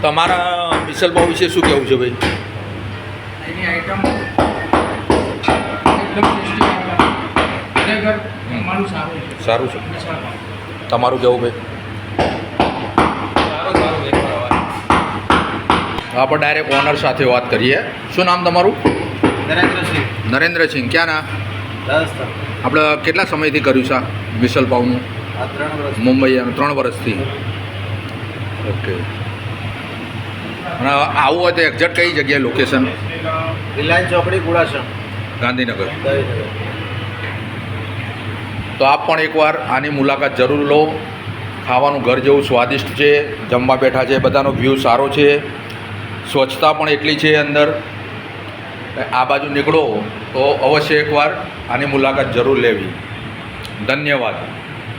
તમારા મિસલ પાવ વિશે શું કહેવું છે ભાઈ? એની આઈટમ એકદમ ટેસ્ટી આવે. ખરેખર જમવાનું સારું છે. સારું છે. મિસળ પાવ. તમારું કેવું ભાઈ? આપણે ડાયરેક્ટ ઓનર સાથે વાત કરીએ. શું નામ તમારું? નરેન્દ્રસિંહ. નરેન્દ્રસિંહ. ક્યાં ના? રાજસ્થાન. આપણે કેટલા સમયથી કર્યું છે મિસલ પાવનું? આ 3 વર્ષ. મુંબઈ 3 વર્ષથી. ઓકે. અને આવું હોય તો એક્ઝેક્ટ કઈ જગ્યાએ લોકેશન? રિલાયન્સ ચોકડી કુડાસણ, ગાંધીનગર. ગાંધીનગર. તો આપ પણ એકવાર આની મુલાકાત જરૂર લો. ખાવાનું ઘર જેવું સ્વાદિષ્ટ છે. જમવા બેઠા છે, બધાનો વ્યૂ સારો છે, સ્વચ્છતા પણ એટલી છે અંદર. આ બાજુ નીકળો તો અવશ્ય એકવાર આની મુલાકાત જરૂર લેવી. ધન્યવાદ.